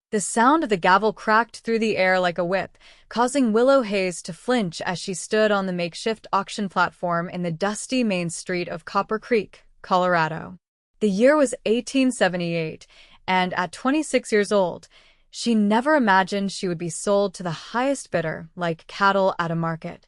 The sound of the gavel cracked through the air like a whip, causing Willow Hayes to flinch as she stood on the makeshift auction platform in the dusty main street of Copper Creek, Colorado. The year was 1878, and at 26 years old, she never imagined she would be sold to the highest bidder, like cattle at a market.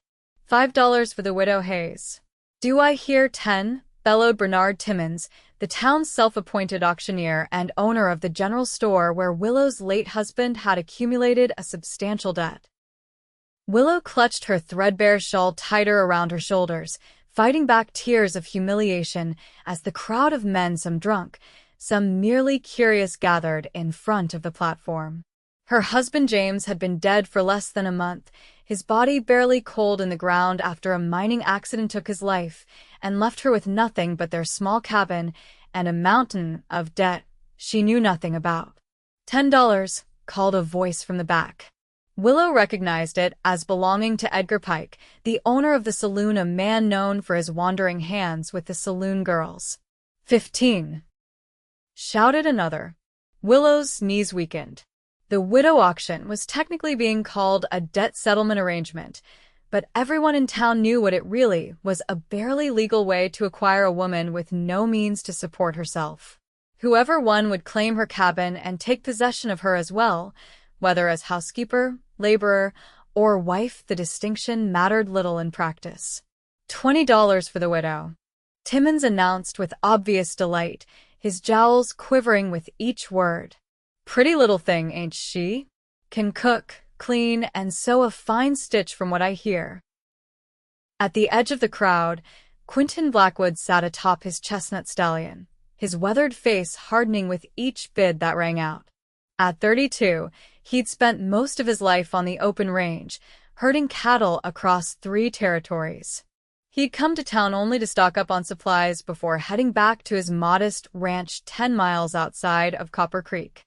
$5 for the Widow Hayes. Do I hear 10? Bellowed Bernard Timmons, the town's self-appointed auctioneer and owner of the general store where Willow's late husband had accumulated a substantial debt. Willow clutched her threadbare shawl tighter around her shoulders, fighting back tears of humiliation as the crowd of men, some drunk, some merely curious, gathered in front of the platform. Her husband James had been dead for less than a month, his body barely cold in the ground after a mining accident took his life, and left her with nothing but their small cabin and a mountain of debt she knew nothing about. $10, called a voice from the back. Willow recognized it as belonging to Edgar Pike, the owner of the saloon, a man known for his wandering hands with the saloon girls. 15. Shouted another. Willow's knees weakened. The widow auction was technically being called a debt settlement arrangement, but everyone in town knew what it really was, a barely legal way to acquire a woman with no means to support herself. Whoever won would claim her cabin and take possession of her as well, whether as housekeeper, laborer, or wife. The distinction mattered little in practice. $20 for the widow, Timmons announced with obvious delight, his jowls quivering with each word. Pretty little thing, ain't she? Can cook, clean, and sew a fine stitch from what I hear. At the edge of the crowd, Quentin Blackwood sat atop his chestnut stallion, his weathered face hardening with each bid that rang out. At 32, he'd spent most of his life on the open range, herding cattle across 3 territories. He'd come to town only to stock up on supplies before heading back to his modest ranch 10 miles outside of Copper Creek.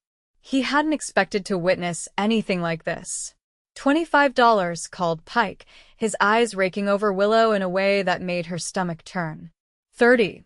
He hadn't expected to witness anything like this. $25, called Pike, his eyes raking over Willow in a way that made her stomach turn. 30.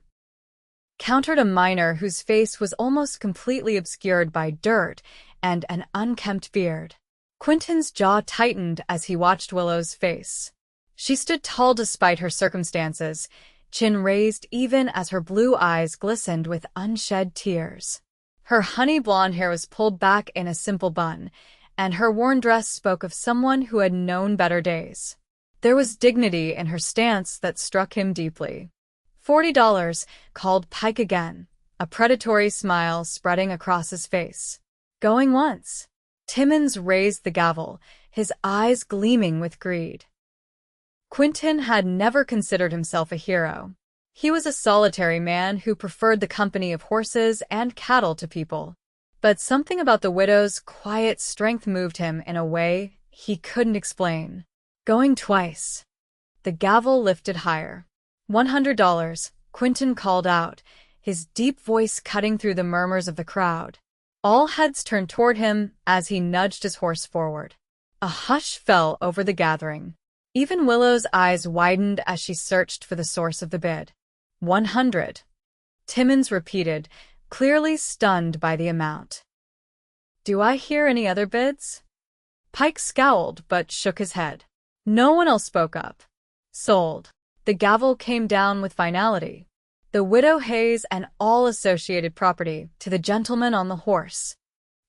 Countered a miner whose face was almost completely obscured by dirt and an unkempt beard. Quentin's jaw tightened as he watched Willow's face. She stood tall despite her circumstances, chin raised even as her blue eyes glistened with unshed tears. Her honey blonde hair was pulled back in a simple bun, and her worn dress spoke of someone who had known better days. There was dignity in her stance that struck him deeply. $40, called Pike again, a predatory smile spreading across his face. Going once. Timmons raised the gavel, his eyes gleaming with greed. Quentin had never considered himself a hero. He was a solitary man who preferred the company of horses and cattle to people. But something about the widow's quiet strength moved him in a way he couldn't explain. Going twice. The gavel lifted higher. $100, Quentin called out, his deep voice cutting through the murmurs of the crowd. All heads turned toward him as he nudged his horse forward. A hush fell over the gathering. Even Willow's eyes widened as she searched for the source of the bid. 100. Timmons repeated, clearly stunned by the amount. Do I hear any other bids? Pike scowled but shook his head. No one else spoke up. Sold. The gavel came down with finality. The Widow Hayes and all associated property to the gentleman on the horse.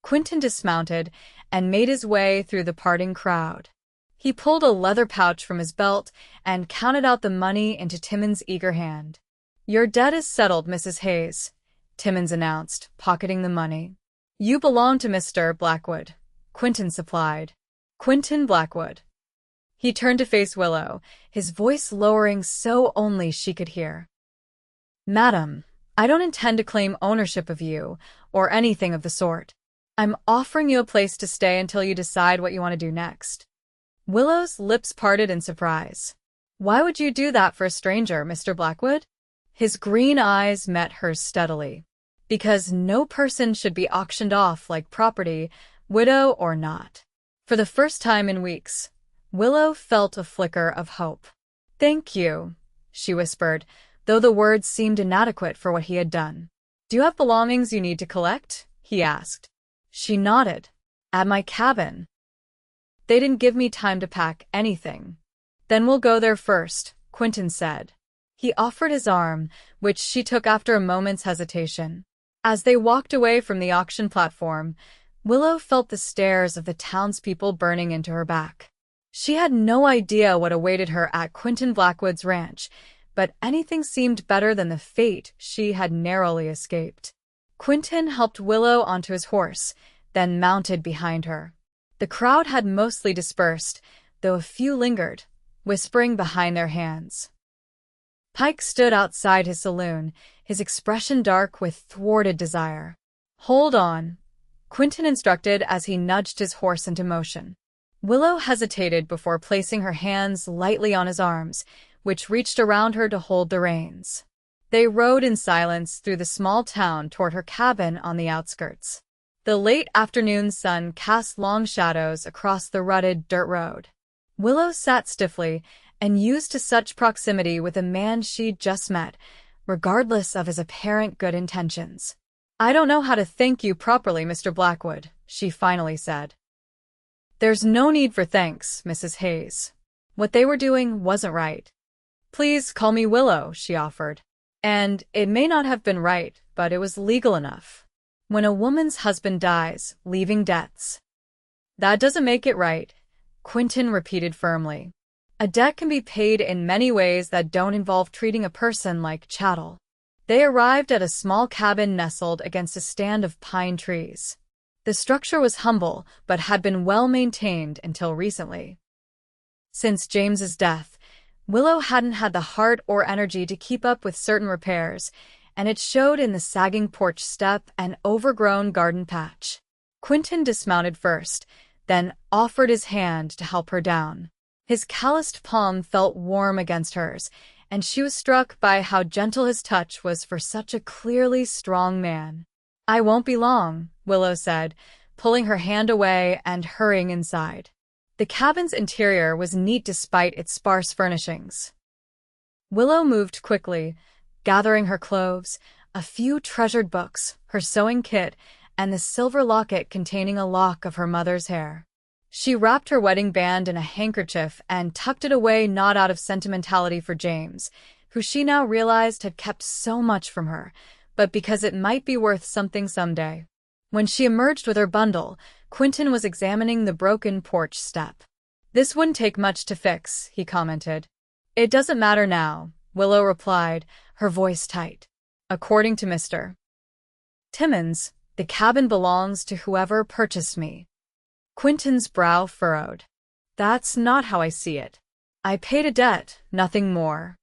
Quentin dismounted and made his way through the parting crowd. He pulled a leather pouch from his belt and counted out the money into Timmons' eager hand. Your debt is settled, Mrs. Hayes, Timmons announced, pocketing the money. You belong to Mr. Blackwood, Quentin supplied. Quentin Blackwood. He turned to face Willow, his voice lowering so only she could hear. Madam, I don't intend to claim ownership of you, or anything of the sort. I'm offering you a place to stay until you decide what you want to do next. Willow's lips parted in surprise. Why would you do that for a stranger, Mr. Blackwood? His green eyes met hers steadily. Because no person should be auctioned off like property, widow or not. For the first time in weeks, Willow felt a flicker of hope. Thank you, she whispered, though the words seemed inadequate for what he had done. Do you have belongings you need to collect? He asked. She nodded. At my cabin. They didn't give me time to pack anything. Then we'll go there first, Quentin said. He offered his arm, which she took after a moment's hesitation. As they walked away from the auction platform, Willow felt the stares of the townspeople burning into her back. She had no idea what awaited her at Quentin Blackwood's ranch, but anything seemed better than the fate she had narrowly escaped. Quentin helped Willow onto his horse, then mounted behind her. The crowd had mostly dispersed, though a few lingered, whispering behind their hands. Pike stood outside his saloon, his expression dark with thwarted desire. "Hold on," Quentin instructed as he nudged his horse into motion. Willow hesitated before placing her hands lightly on his arms, which reached around her to hold the reins. They rode in silence through the small town toward her cabin on the outskirts. The late afternoon sun cast long shadows across the rutted dirt road. Willow sat stiffly and used to such proximity with a man she'd just met, regardless of his apparent good intentions. "I don't know how to thank you properly, Mr. Blackwood," she finally said. "There's no need for thanks, Mrs. Hayes. What they were doing wasn't right." "Please call me Willow," she offered. "And it may not have been right, but it was legal enough. When a woman's husband dies, leaving debts." "That doesn't make it right," Quentin repeated firmly. "A debt can be paid in many ways that don't involve treating a person like chattel." They arrived at a small cabin nestled against a stand of pine trees. The structure was humble, but had been well maintained until recently. Since James's death, Willow hadn't had the heart or energy to keep up with certain repairs, and it showed in the sagging porch step and overgrown garden patch. Quentin dismounted first, then offered his hand to help her down. His calloused palm felt warm against hers, and she was struck by how gentle his touch was for such a clearly strong man. "I won't be long," Willow said, pulling her hand away and hurrying inside. The cabin's interior was neat despite its sparse furnishings. Willow moved quickly, gathering her clothes, a few treasured books, her sewing kit, and the silver locket containing a lock of her mother's hair. She wrapped her wedding band in a handkerchief and tucked it away, not out of sentimentality for James, who she now realized had kept so much from her, but because it might be worth something someday. When she emerged with her bundle, Quentin was examining the broken porch step. "This wouldn't take much to fix," he commented. "It doesn't matter now," Willow replied, her voice tight. "According to Mr. Timmons, the cabin belongs to whoever purchased me." Quentin's brow furrowed. "That's not how I see it. I paid a debt, nothing more.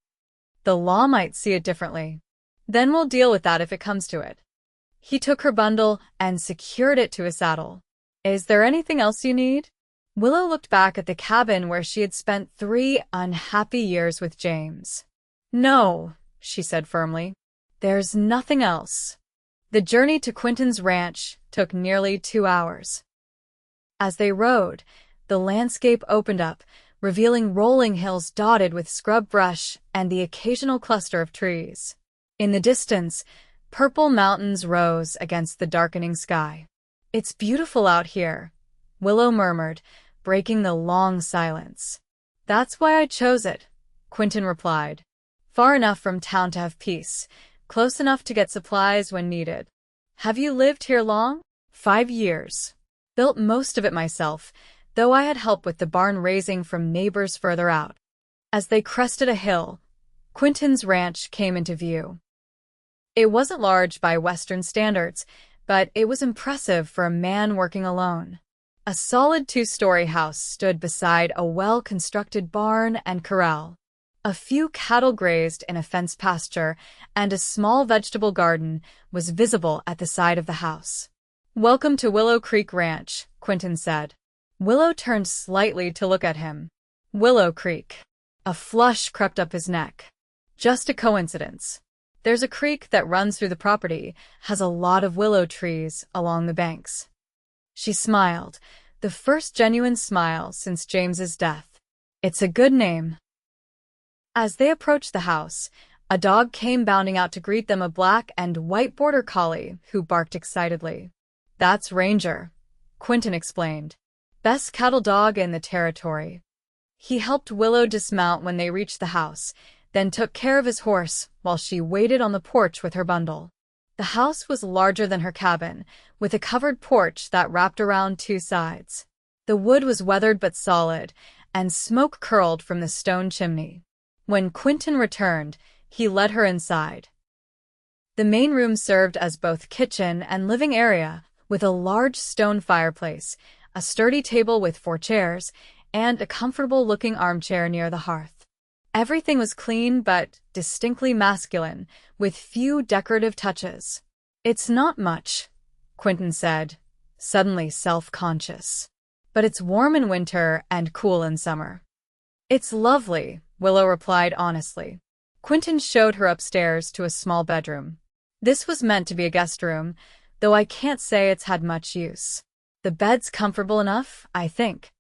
The law might see it differently. Then we'll deal with that if it comes to it." He took her bundle and secured it to his saddle. "Is there anything else you need?" Willow looked back at the cabin where she had spent 3 unhappy years with James. "No," she said firmly. "There's nothing else." The journey to Quentin's ranch took nearly 2 hours. As they rode, the landscape opened up, revealing rolling hills dotted with scrub brush and the occasional cluster of trees. In the distance, purple mountains rose against the darkening sky. "It's beautiful out here," Willow murmured, breaking the long silence. "That's why I chose it," Quentin replied. "Far enough from town to have peace, close enough to get supplies when needed." "Have you lived here long?" 5 years. Built most of it myself, though I had help with the barn raising from neighbors further out. As they crested a hill, Quentin's ranch came into view. It wasn't large by Western standards, but it was impressive for a man working alone. A solid 2-story house stood beside a well-constructed barn and corral. A few cattle grazed in a fenced pasture, and a small vegetable garden was visible at the side of the house. "Welcome to Willow Creek Ranch," Quentin said. Willow turned slightly to look at him. "Willow Creek." A flush crept up his neck. "Just a coincidence. There's a creek that runs through the property, has a lot of willow trees along the banks." She smiled, the first genuine smile since James's death. "It's a good name." As they approached the house, a dog came bounding out to greet them, a black and white border collie who barked excitedly. "That's Ranger," Quentin explained. Best cattle dog in the territory. He helped Willow dismount when they reached the house, then took care of his horse while she waited on the porch with her bundle. The house was larger than her cabin, with a covered porch that wrapped around two sides. The wood was weathered but solid, and smoke curled from the stone chimney. When Quentin returned, he led her inside. The main room served as both kitchen and living area, with a large stone fireplace, a sturdy table with 4 chairs, and a comfortable-looking armchair near the hearth. Everything was clean but distinctly masculine, with few decorative touches. "It's not much," Quentin said, suddenly self-conscious. "But it's warm in winter and cool in summer." "It's lovely," Willow replied honestly. Quentin showed her upstairs to a small bedroom. This was meant to be a guest room, though I can't say it's had much use. The bed's comfortable enough, I think.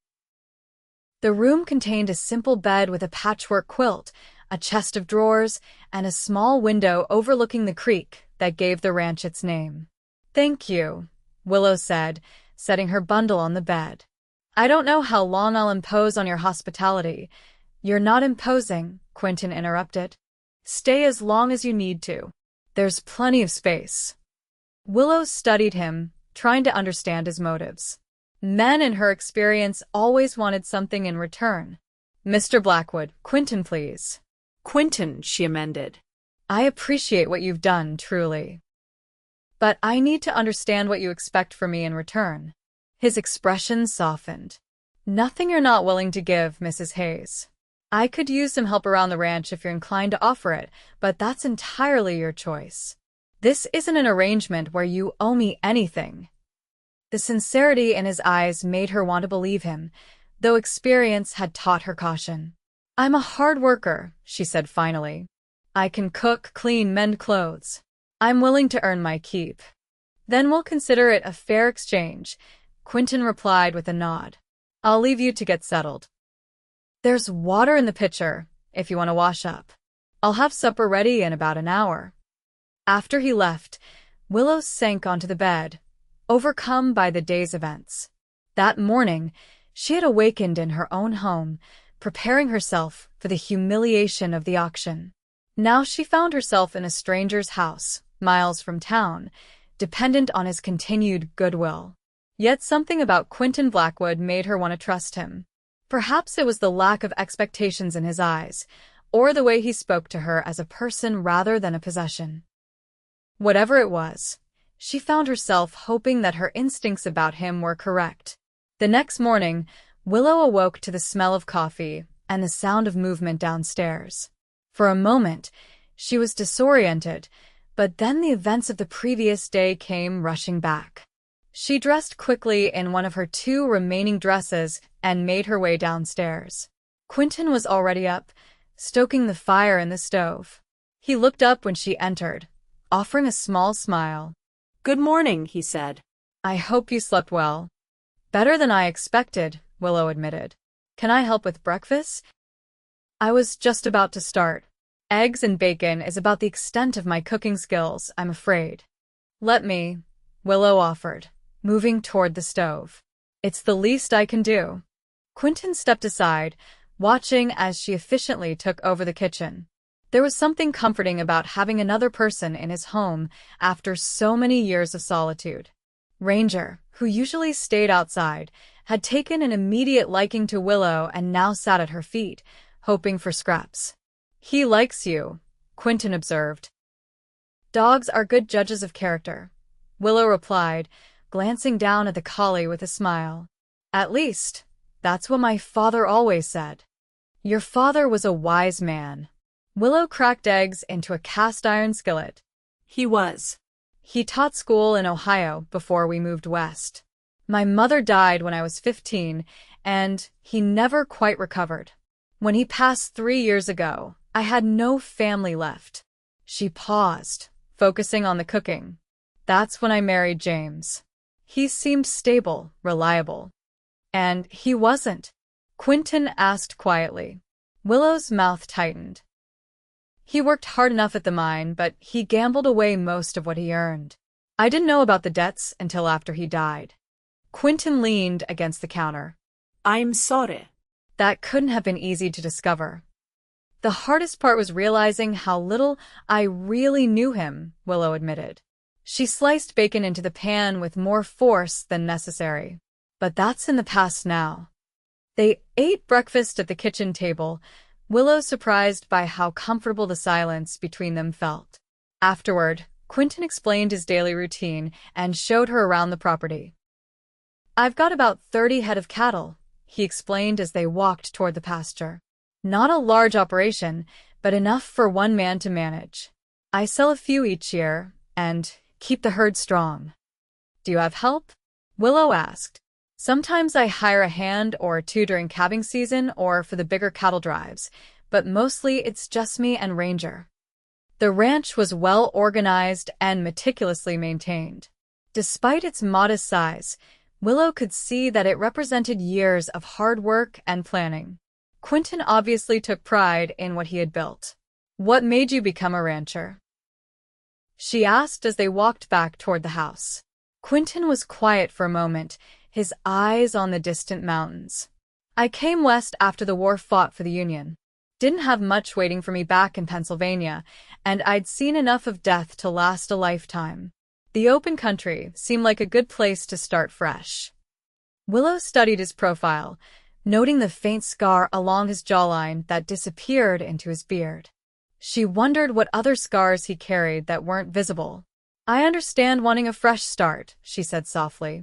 The room contained a simple bed with a patchwork quilt, a chest of drawers, and a small window overlooking the creek that gave the ranch its name. "Thank you," Willow said, setting her bundle on the bed. "I don't know how long I'll impose on your hospitality." "You're not imposing," Quentin interrupted. "Stay as long as you need to. There's plenty of space." Willow studied him, trying to understand his motives. Men, in her experience, always wanted something in return. "Mr. Blackwood, Quentin, please." "Quentin," she amended. "I appreciate what you've done, truly. But I need to understand what you expect from me in return." His expression softened. "Nothing you're not willing to give, Mrs. Hayes. I could use some help around the ranch if you're inclined to offer it, but that's entirely your choice. This isn't an arrangement where you owe me anything." The sincerity in his eyes made her want to believe him, though experience had taught her caution. "I'm a hard worker," she said finally. "I can cook, clean, mend clothes. I'm willing to earn my keep." "Then we'll consider it a fair exchange," Quentin replied with a nod. "I'll leave you to get settled. There's water in the pitcher, if you want to wash up. I'll have supper ready in about an hour." After he left, Willow sank onto the bed, overcome by the day's events. That morning, she had awakened in her own home, preparing herself for the humiliation of the auction. Now she found herself in a stranger's house, miles from town, dependent on his continued goodwill. Yet something about Quentin Blackwood made her want to trust him. Perhaps it was the lack of expectations in his eyes, or the way he spoke to her as a person rather than a possession. Whatever it was, she found herself hoping that her instincts about him were correct. The next morning, Willow awoke to the smell of coffee and the sound of movement downstairs. For a moment, she was disoriented, but then the events of the previous day came rushing back. She dressed quickly in one of her 2 remaining dresses and made her way downstairs. Quentin was already up, stoking the fire in the stove. He looked up when she entered, offering a small smile. "Good morning," he said. "I hope you slept well." "Better than I expected," Willow admitted. "Can I help with breakfast?" "I was just about to start. Eggs and bacon is about the extent of my cooking skills, I'm afraid." "Let me," Willow offered, moving toward the stove. "It's the least I can do." Quentin stepped aside, watching as she efficiently took over the kitchen. There was something comforting about having another person in his home after so many years of solitude. Ranger, who usually stayed outside, had taken an immediate liking to Willow and now sat at her feet, hoping for scraps. "He likes you," Quentin observed. "Dogs are good judges of character," Willow replied, glancing down at the collie with a smile. "At least, that's what my father always said." "Your father was a wise man." Willow cracked eggs into a cast-iron skillet. "He was. He taught school in Ohio before we moved west. My mother died when I was 15, and he never quite recovered. When he passed 3 years ago, I had no family left." She paused, focusing on the cooking. "That's when I married James. He seemed stable, reliable." "And he wasn't?" Quentin asked quietly. Willow's mouth tightened. "He worked hard enough at the mine, but he gambled away most of what he earned. I didn't know about the debts until after he died." Quentin leaned against the counter. I'm sorry. That couldn't have been easy to discover. The hardest part was realizing how little I really knew him, Willow admitted. She sliced bacon into the pan with more force than necessary. But that's in the past now. They ate breakfast at the kitchen table, Willow surprised by how comfortable the silence between them felt. Afterward, Quentin explained his daily routine and showed her around the property. I've got about 30 head of cattle, he explained as they walked toward the pasture. Not a large operation, but enough for one man to manage. I sell a few each year and keep the herd strong. Do you have help? Willow asked. Sometimes I hire a hand or two during calving season or for the bigger cattle drives, but mostly it's just me and Ranger. The ranch was well organized and meticulously maintained. Despite its modest size, Willow could see that it represented years of hard work and planning. Quentin obviously took pride in what he had built. What made you become a rancher? She asked as they walked back toward the house. Quentin was quiet for a moment, his eyes on the distant mountains. I came west after the war fought for the Union. Didn't have much waiting for me back in Pennsylvania, and I'd seen enough of death to last a lifetime. The open country seemed like a good place to start fresh. Willow studied his profile, noting the faint scar along his jawline that disappeared into his beard. She wondered what other scars he carried that weren't visible. I understand wanting a fresh start, she said softly.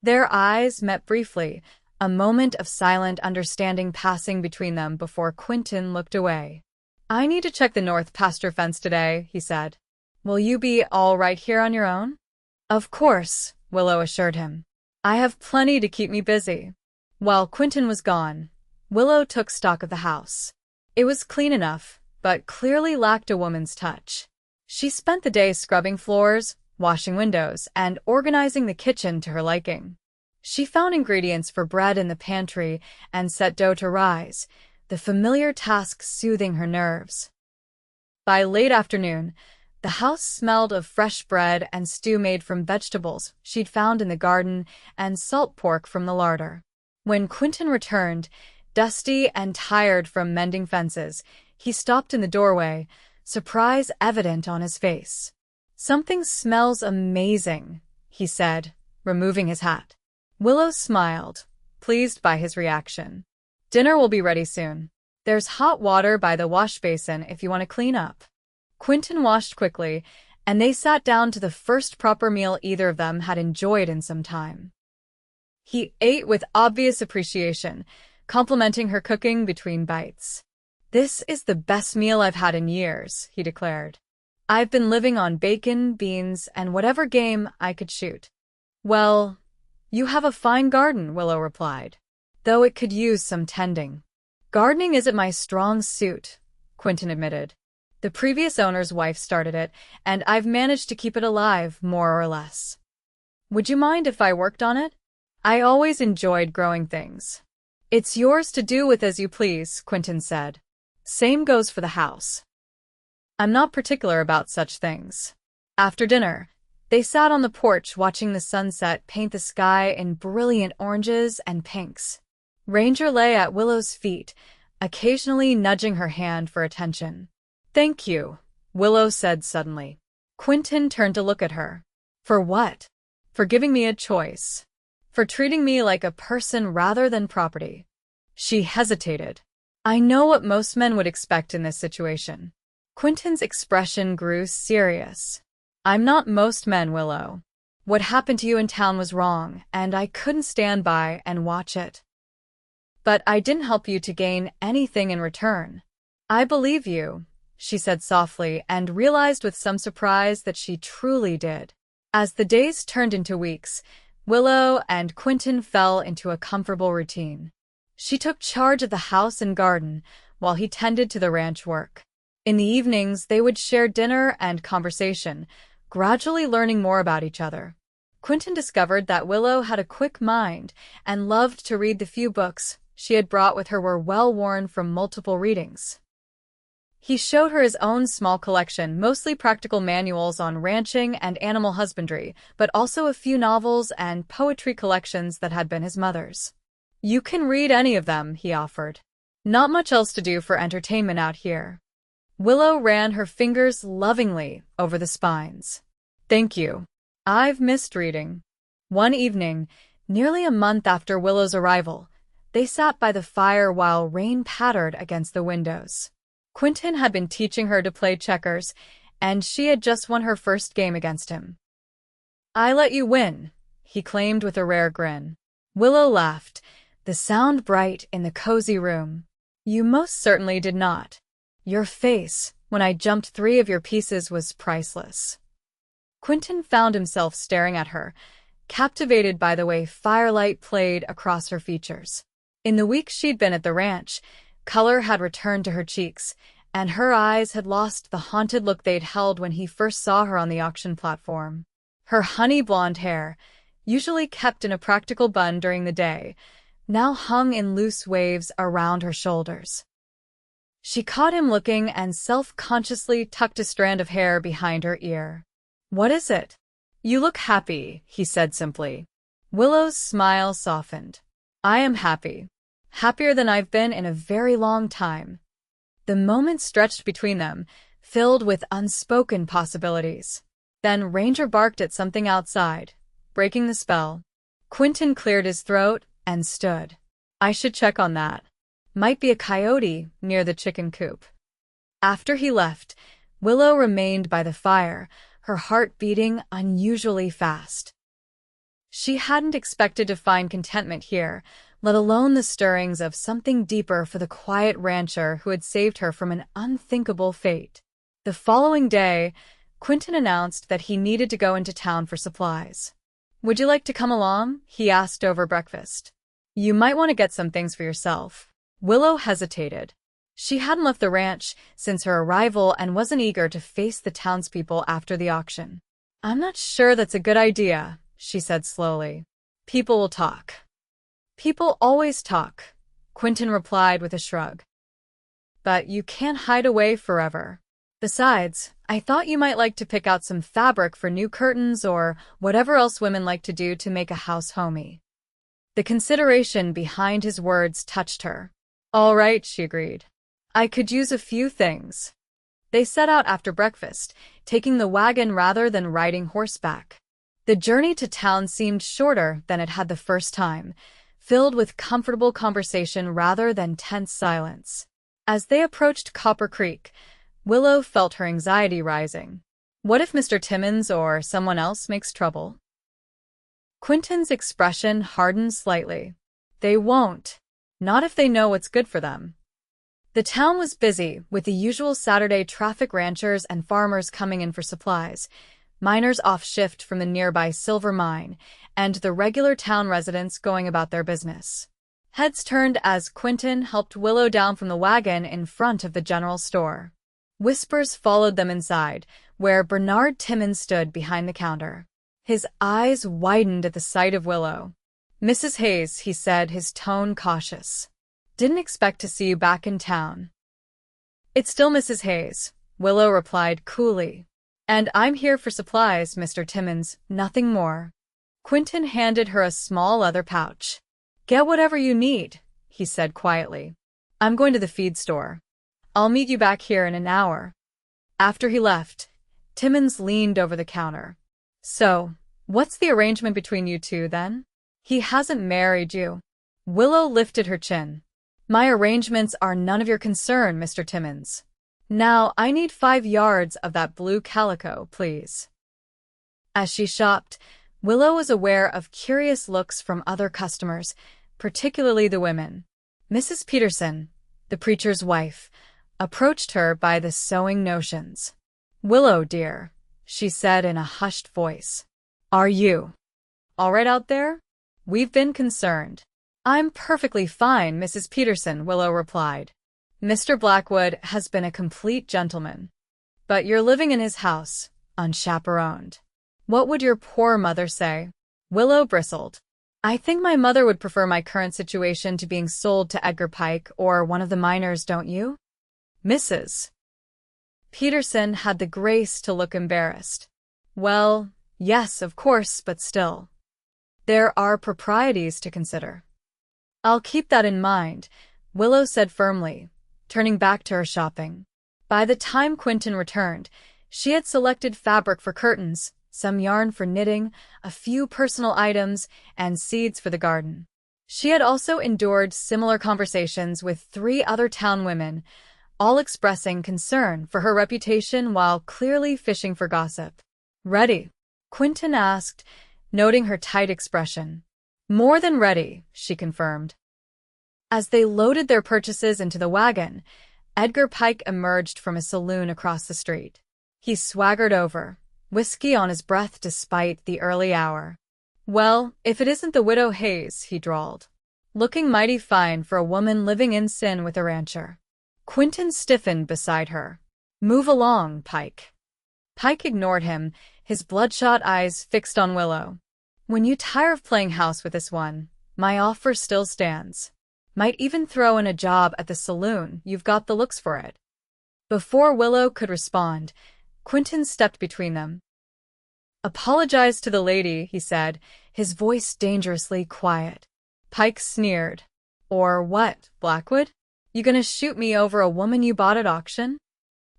Their eyes met briefly, a moment of silent understanding passing between them before Quentin looked away. I need to check the north pasture fence today, he said. Will you be all right here on your own? Of course, Willow assured him. I have plenty to keep me busy. While Quentin was gone, Willow took stock of the house. It was clean enough, but clearly lacked a woman's touch. She spent the day scrubbing floors, washing windows, and organizing the kitchen to her liking. She found ingredients for bread in the pantry and set dough to rise, the familiar task soothing her nerves. By late afternoon, the house smelled of fresh bread and stew made from vegetables she'd found in the garden and salt pork from the larder. When Quentin returned, dusty and tired from mending fences, he stopped in the doorway, surprise evident on his face. Something smells amazing, he said, removing his hat. Willow smiled, pleased by his reaction. Dinner will be ready soon. There's hot water by the wash basin if you want to clean up. Quentin washed quickly, and they sat down to the first proper meal either of them had enjoyed in some time. He ate with obvious appreciation, complimenting her cooking between bites. This is the best meal I've had in years, he declared. I've been living on bacon, beans, and whatever game I could shoot. Well, you have a fine garden, Willow replied, though it could use some tending. Gardening isn't my strong suit, Quentin admitted. The previous owner's wife started it, and I've managed to keep it alive, more or less. Would you mind if I worked on it? I always enjoyed growing things. It's yours to do with as you please, Quentin said. Same goes for the house. I'm not particular about such things. After dinner, they sat on the porch watching the sunset paint the sky in brilliant oranges and pinks. Ranger lay at Willow's feet, occasionally nudging her hand for attention. Thank you, Willow said suddenly. Quentin turned to look at her. For what? For giving me a choice. For treating me like a person rather than property. She hesitated. I know what most men would expect in this situation. Quentin's expression grew serious. I'm not most men, Willow. What happened to you in town was wrong, and I couldn't stand by and watch it. But I didn't help you to gain anything in return. I believe you, she said softly, and realized with some surprise that she truly did. As the days turned into weeks, Willow and Quentin fell into a comfortable routine. She took charge of the house and garden, while he tended to the ranch work. In the evenings, they would share dinner and conversation, gradually learning more about each other. Quentin discovered that Willow had a quick mind and loved to read. The few books she had brought with her were well worn from multiple readings. He showed her his own small collection, mostly practical manuals on ranching and animal husbandry, but also a few novels and poetry collections that had been his mother's. "You can read any of them," he offered. "Not much else to do for entertainment out here." Willow ran her fingers lovingly over the spines. "Thank you. I've missed reading." One evening, nearly a month after Willow's arrival, they sat by the fire while rain pattered against the windows. Quentin had been teaching her to play checkers, and she had just won her first game against him. "I let you win," he claimed with a rare grin. Willow laughed, the sound bright in the cozy room. "You most certainly did not. Your face, when I jumped 3 of your pieces, was priceless." Quentin found himself staring at her, captivated by the way firelight played across her features. In the weeks she'd been at the ranch, color had returned to her cheeks, and her eyes had lost the haunted look they'd held when he first saw her on the auction platform. Her honey blonde hair, usually kept in a practical bun during the day, now hung in loose waves around her shoulders. She caught him looking and self-consciously tucked a strand of hair behind her ear. "What is it?" "You look happy," he said simply. Willow's smile softened. "I am happy. Happier than I've been in a very long time." The moment stretched between them, filled with unspoken possibilities. Then Ranger barked at something outside, breaking the spell. Quentin cleared his throat and stood. "I should check on that. Might be a coyote near the chicken coop." After he left, Willow remained by the fire, her heart beating unusually fast. She hadn't expected to find contentment here, let alone the stirrings of something deeper for the quiet rancher who had saved her from an unthinkable fate. The following day, Quentin announced that he needed to go into town for supplies. "Would you like to come along?" he asked over breakfast. "You might want to get some things for yourself." Willow hesitated. She hadn't left the ranch since her arrival and wasn't eager to face the townspeople after the auction. "I'm not sure that's a good idea," she said slowly. "People will talk." "People always talk," Quentin replied with a shrug. "But you can't hide away forever. Besides, I thought you might like to pick out some fabric for new curtains or whatever else women like to do to make a house homey." The consideration behind his words touched her. "All right," she agreed. "I could use a few things." They set out after breakfast, taking the wagon rather than riding horseback. The journey to town seemed shorter than it had the first time, filled with comfortable conversation rather than tense silence. As they approached Copper Creek, Willow felt her anxiety rising. What if Mr. Timmons or someone else makes trouble? Quentin's expression hardened slightly. They won't. Not if they know what's good for them. The town was busy, with the usual Saturday traffic, ranchers and farmers coming in for supplies, miners off shift from the nearby silver mine, and the regular town residents going about their business. Heads turned as Quentin helped Willow down from the wagon in front of the general store. Whispers followed them inside, where Bernard Timmons stood behind the counter. His eyes widened at the sight of Willow. "Mrs. Hayes," he said, his tone cautious. "Didn't expect to see you back in town." "It's still Mrs. Hayes," Willow replied coolly. "And I'm here for supplies, Mr. Timmons, nothing more." Quentin handed her a small leather pouch. "Get whatever you need," he said quietly. "I'm going to the feed store. I'll meet you back here in an hour." After he left, Timmons leaned over the counter. "So, what's the arrangement between you two, then? He hasn't married you." Willow lifted her chin. "My arrangements are none of your concern, Mr. Timmons. Now, I need 5 yards of that blue calico, please." As she shopped, Willow was aware of curious looks from other customers, particularly the women. Mrs. Peterson, the preacher's wife, approached her by the sewing notions. "Willow, dear," she said in a hushed voice. "Are you all right out there? We've been concerned." "I'm perfectly fine, Mrs. Peterson," Willow replied. "Mr. Blackwood has been a complete gentleman. But you're living in his house, unchaperoned. What would your poor mother say?" Willow bristled. "I think my mother would prefer my current situation to being sold to Edgar Pike or one of the miners, don't you?" "Mrs. Peterson had the grace to look embarrassed. Well, yes, of course, but still. There are proprieties to consider. I'll keep that in mind, Willow said firmly, turning back to her shopping. By the time Quentin returned, she had selected fabric for curtains, some yarn for knitting, a few personal items, and seeds for the garden. She had also endured similar conversations with 3 other town women, all expressing concern for her reputation while clearly fishing for gossip. "Ready?" Quentin asked, noting her tight expression. "More than ready," she confirmed. As they loaded their purchases into the wagon, Edgar Pike emerged from a saloon across the street. He swaggered over, whiskey on his breath despite the early hour. "Well, if it isn't the Widow Hayes," he drawled. "Looking mighty fine for a woman living in sin with a rancher." Quentin stiffened beside her. "Move along, Pike." Pike ignored him, his bloodshot eyes fixed on Willow. "When you tire of playing house with this one, my offer still stands. Might even throw in a job at the saloon, you've got the looks for it." Before Willow could respond, Quentin stepped between them. "Apologize to the lady," he said, his voice dangerously quiet. Pike sneered. "Or what, Blackwood? You gonna shoot me over a woman you bought at auction?"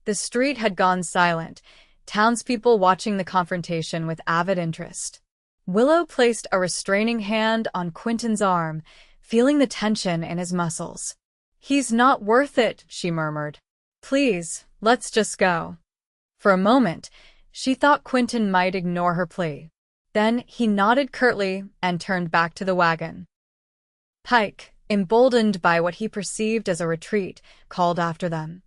The street had gone silent, townspeople watching the confrontation with avid interest. Willow placed a restraining hand on Quentin's arm, feeling the tension in his muscles. "He's not worth it," she murmured. "Please, let's just go." For a moment, she thought Quentin might ignore her plea. Then he nodded curtly and turned back to the wagon. Pike, emboldened by what he perceived as a retreat, called after them.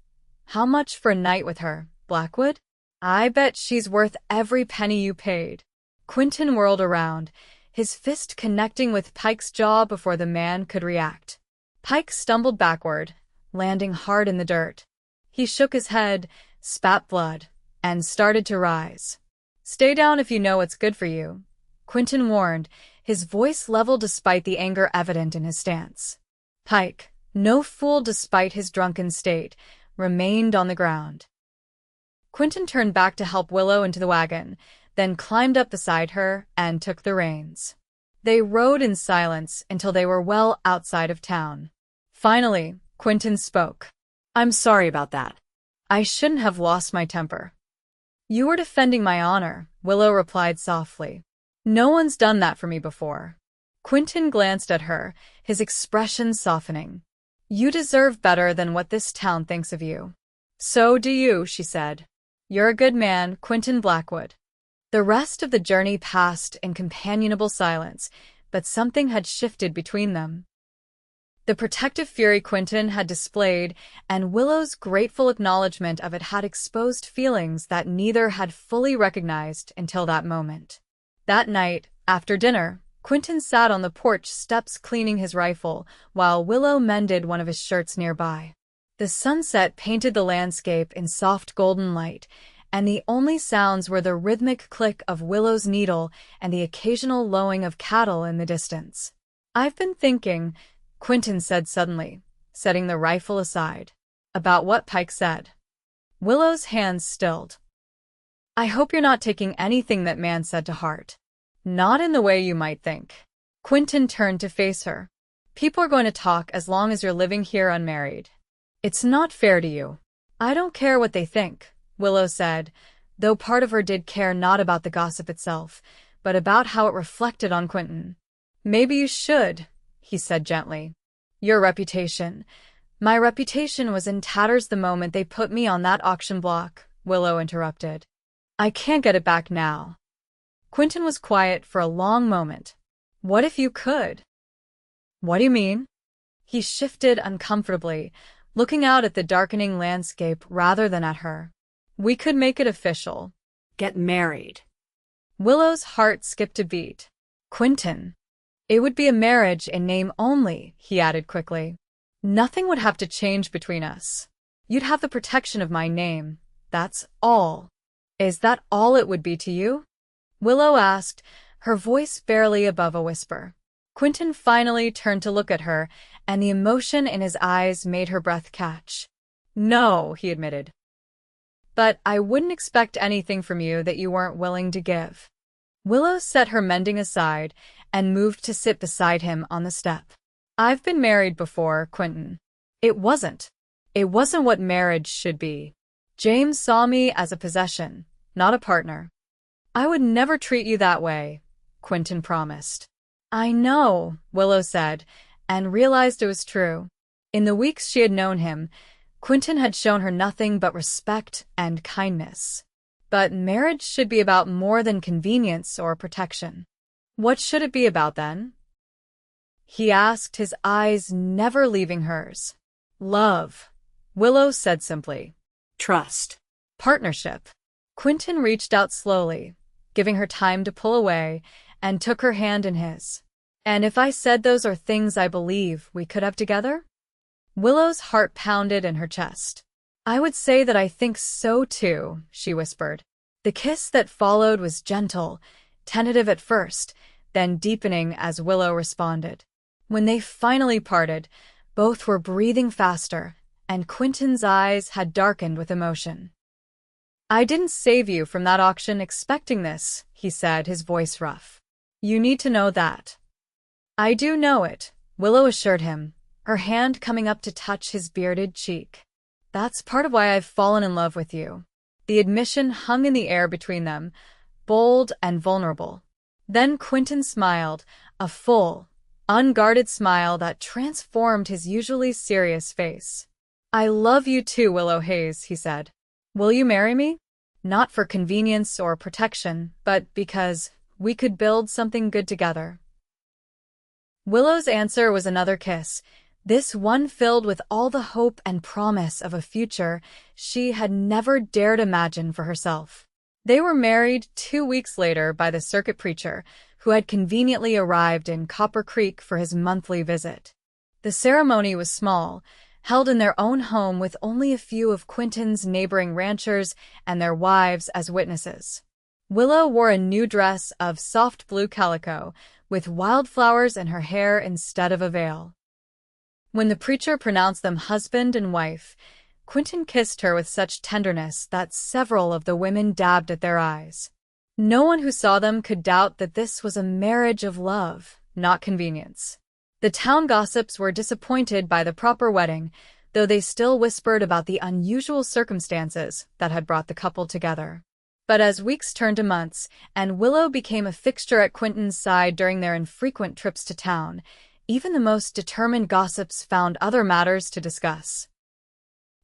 "How much for a night with her, Blackwood?" "I bet she's worth every penny you paid." Quentin whirled around, his fist connecting with Pike's jaw before the man could react. Pike stumbled backward, landing hard in the dirt. He shook his head, spat blood, and started to rise. "Stay down if you know what's good for you," Quentin warned, his voice level despite the anger evident in his stance. Pike, no fool despite his drunken state, remained on the ground. Quentin turned back to help Willow into the wagon, then climbed up beside her and took the reins. They rode in silence until they were well outside of town. Finally, Quentin spoke. "I'm sorry about that." "I shouldn't have lost my temper." "You were defending my honor," Willow replied softly. "No one's done that for me before." Quentin glanced at her, his expression softening. "You deserve better than what this town thinks of you." "So do you," she said. "You're a good man, Quentin Blackwood." The rest of the journey passed in companionable silence, but something had shifted between them. The protective fury Quentin had displayed and Willow's grateful acknowledgement of it had exposed feelings that neither had fully recognized until that moment. That night, after dinner, Quentin sat on the porch steps cleaning his rifle, while Willow mended one of his shirts nearby. The sunset painted the landscape in soft golden light, and the only sounds were the rhythmic click of Willow's needle and the occasional lowing of cattle in the distance. "I've been thinking," Quentin said suddenly, setting the rifle aside. "About what Pike said." Willow's hands stilled. "I hope you're not taking anything that man said to heart." "Not in the way you might think." Quentin turned to face her. "People are going to talk as long as you're living here unmarried. It's not fair to you." "I don't care what they think," Willow said, though part of her did care not about the gossip itself, but about how it reflected on Quentin. "Maybe you should," he said gently. "Your reputation." "My reputation was in tatters the moment they put me on that auction block," Willow interrupted. "I can't get it back now." Quentin was quiet for a long moment. "What if you could?" "What do you mean?" He shifted uncomfortably, looking out at the darkening landscape rather than at her. "We could make it official." "Get married." Willow's heart skipped a beat. "Quentin." "It would be a marriage in name only," he added quickly. "Nothing would have to change between us. You'd have the protection of my name. That's all." "Is that all it would be to you?" Willow asked, her voice barely above a whisper. Quentin finally turned to look at her, and the emotion in his eyes made her breath catch. "No," he admitted. but I wouldn't expect anything from you that you weren't willing to give. Willow set her mending aside and moved to sit beside him on the step. I've been married before, Quentin. It wasn't. It wasn't what marriage should be. James saw me as a possession, not a partner. I would never treat you that way, Quentin promised. I know, Willow said, and realized it was true. In the weeks she had known him, Quentin had shown her nothing but respect and kindness. But marriage should be about more than convenience or protection. What should it be about then? He asked, his eyes never leaving hers. Love, Willow said simply. Trust. Partnership. Quentin reached out slowly, giving her time to pull away, and took her hand in his. And if I said those are things I believe we could have together? Willow's heart pounded in her chest. I would say that I think so too, she whispered. The kiss that followed was gentle, tentative at first, then deepening as Willow responded. When they finally parted, both were breathing faster, and Quentin's eyes had darkened with emotion. I didn't save you from that auction expecting this, he said, his voice rough. You need to know that. I do know it, Willow assured him, her hand coming up to touch his bearded cheek. That's part of why I've fallen in love with you. The admission hung in the air between them, bold and vulnerable. Then Quentin smiled, a full, unguarded smile that transformed his usually serious face. I love you too, Willow Hayes, he said. Will you marry me? Not for convenience or protection, but because we could build something good together. Willow's answer was another kiss, this one filled with all the hope and promise of a future she had never dared imagine for herself. They were married 2 weeks later by the circuit preacher, who had conveniently arrived in Copper Creek for his monthly visit. The ceremony was small, held in their own home with only a few of Quentin's neighboring ranchers and their wives as witnesses. Willow wore a new dress of soft blue calico, with wildflowers in her hair instead of a veil. When the preacher pronounced them husband and wife, Quentin kissed her with such tenderness that several of the women dabbed at their eyes. No one who saw them could doubt that this was a marriage of love, not convenience. The town gossips were disappointed by the proper wedding, though they still whispered about the unusual circumstances that had brought the couple together. But as weeks turned to months, and Willow became a fixture at Quentin's side during their infrequent trips to town, even the most determined gossips found other matters to discuss.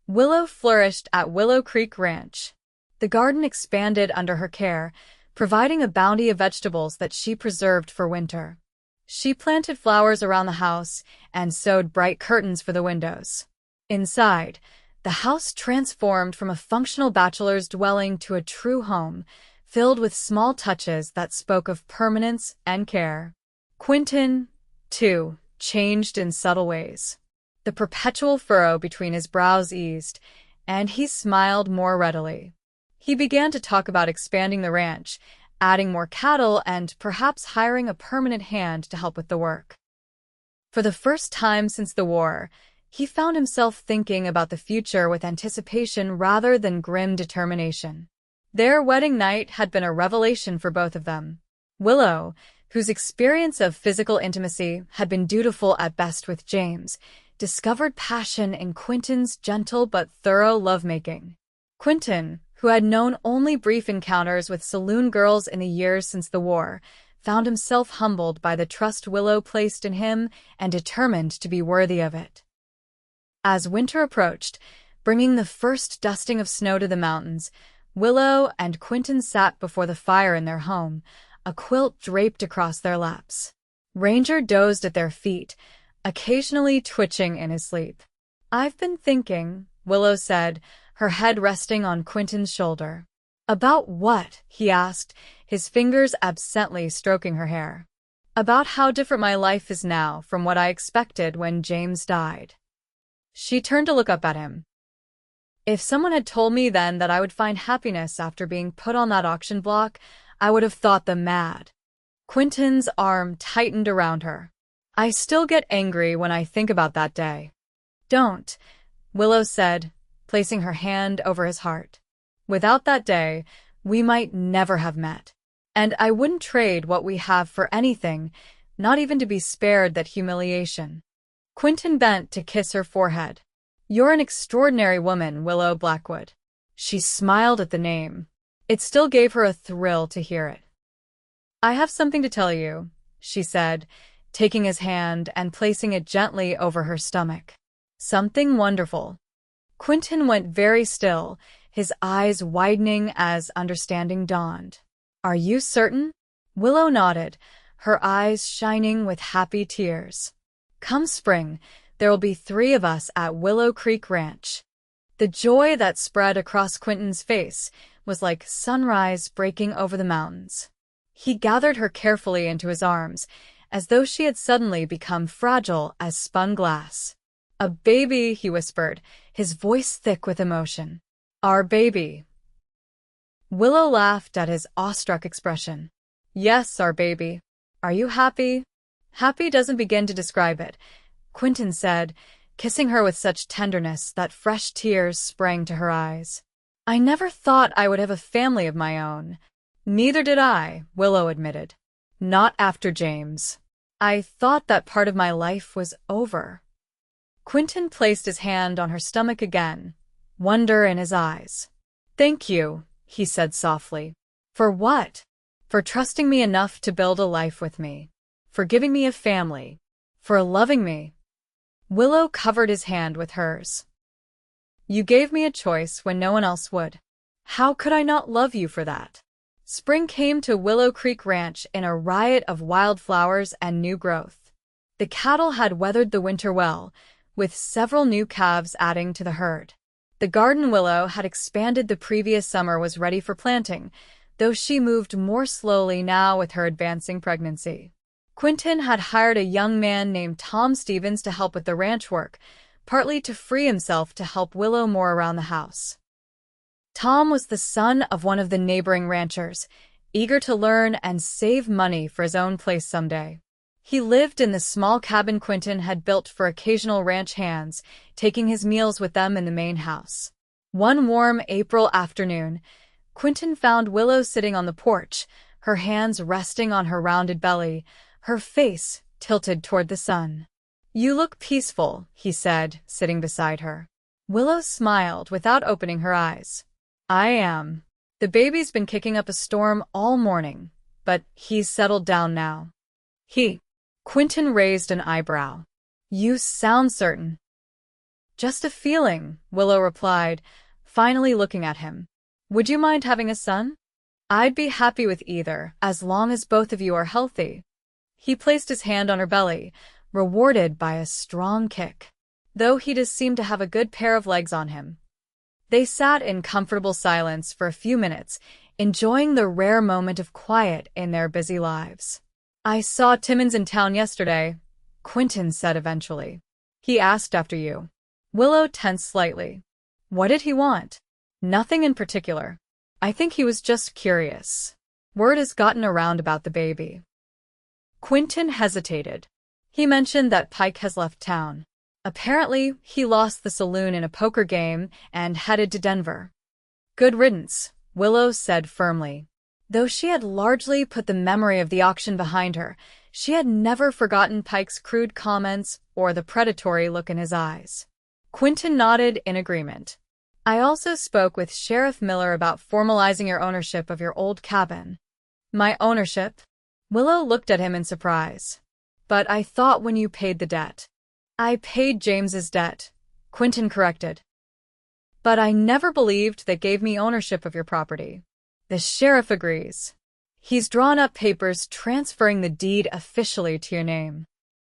Willow flourished at Willow Creek Ranch. The garden expanded under her care, providing a bounty of vegetables that she preserved for winter. She planted flowers around the house and sewed bright curtains for the windows. Inside, the house transformed from a functional bachelor's dwelling to a true home, filled with small touches that spoke of permanence and care. Quentin, too, changed in subtle ways. The perpetual furrow between his brows eased, and he smiled more readily. He began to talk about expanding the ranch, adding more cattle, and perhaps hiring a permanent hand to help with the work. For the first time since the war, he found himself thinking about the future with anticipation rather than grim determination. Their wedding night had been a revelation for both of them. Willow, whose experience of physical intimacy had been dutiful at best with James, discovered passion in Quentin's gentle but thorough lovemaking. Quentin, who had known only brief encounters with saloon girls in the years since the war, found himself humbled by the trust Willow placed in him and determined to be worthy of it. As winter approached, bringing the first dusting of snow to the mountains, Willow and Quentin sat before the fire in their home, a quilt draped across their laps. Ranger dozed at their feet, occasionally twitching in his sleep. I've been thinking, Willow said, her head resting on Quentin's shoulder. About what? He asked, his fingers absently stroking her hair. About how different my life is now from what I expected when James died. She turned to look up at him. If someone had told me then that I would find happiness after being put on that auction block, I would have thought them mad. Quentin's arm tightened around her. I still get angry when I think about that day. Don't, Willow said, placing her hand over his heart. Without that day, we might never have met. And I wouldn't trade what we have for anything, not even to be spared that humiliation. Quentin bent to kiss her forehead. You're an extraordinary woman, Willow Blackwood. She smiled at the name. It still gave her a thrill to hear it. I have something to tell you, she said, taking his hand and placing it gently over her stomach. Something wonderful. Quentin went very still, his eyes widening as understanding dawned. Are you certain? Willow nodded, her eyes shining with happy tears. Come spring, there will be 3 of us at Willow Creek Ranch. The joy that spread across Quentin's face was like sunrise breaking over the mountains. He gathered her carefully into his arms, as though she had suddenly become fragile as spun glass. A baby, he whispered, his voice thick with emotion. Our baby. Willow laughed at his awestruck expression. Yes, our baby. Are you happy? Happy doesn't begin to describe it, Quentin said, kissing her with such tenderness that fresh tears sprang to her eyes. I never thought I would have a family of my own. Neither did I, Willow admitted. Not after James. I thought that part of my life was over. Quentin placed his hand on her stomach again, wonder in his eyes. Thank you, he said softly. For what? For trusting me enough to build a life with me. For giving me a family. For loving me. Willow covered his hand with hers. You gave me a choice when no one else would. How could I not love you for that? Spring came to Willow Creek Ranch in a riot of wildflowers and new growth. The cattle had weathered the winter well, with several new calves adding to the herd. The garden willow had expanded the previous summer was ready for planting, though she moved more slowly now with her advancing pregnancy. Quentin had hired a young man named Tom Stevens to help with the ranch work, partly to free himself to help Willow more around the house. Tom was the son of one of the neighboring ranchers, eager to learn and save money for his own place someday. He lived in the small cabin Quentin had built for occasional ranch hands, taking his meals with them in the main house. One warm April afternoon, Quentin found Willow sitting on the porch, her hands resting on her rounded belly, her face tilted toward the sun. You look peaceful, he said, sitting beside her. Willow smiled without opening her eyes. I am. The baby's been kicking up a storm all morning, but he's settled down now. Quentin raised an eyebrow. You sound certain. Just a feeling, Willow replied, finally looking at him. Would you mind having a son? I'd be happy with either, as long as both of you are healthy. He placed his hand on her belly, rewarded by a strong kick, though he just seemed to have a good pair of legs on him. They sat in comfortable silence for a few minutes, enjoying the rare moment of quiet in their busy lives. I saw Timmons in town yesterday, Quentin said eventually. He asked after you. Willow tensed slightly. What did he want? Nothing in particular. I think he was just curious. Word has gotten around about the baby. Quentin hesitated. He mentioned that Pike has left town. Apparently, he lost the saloon in a poker game and headed to Denver. Good riddance, Willow said firmly. Though she had largely put the memory of the auction behind her, she had never forgotten Pike's crude comments or the predatory look in his eyes. Quentin nodded in agreement. I also spoke with Sheriff Miller about formalizing your ownership of your old cabin. My ownership? Willow looked at him in surprise. But I thought when you paid the debt. I paid James's debt, Quentin corrected. But I never believed that gave me ownership of your property. The sheriff agrees. He's drawn up papers transferring the deed officially to your name.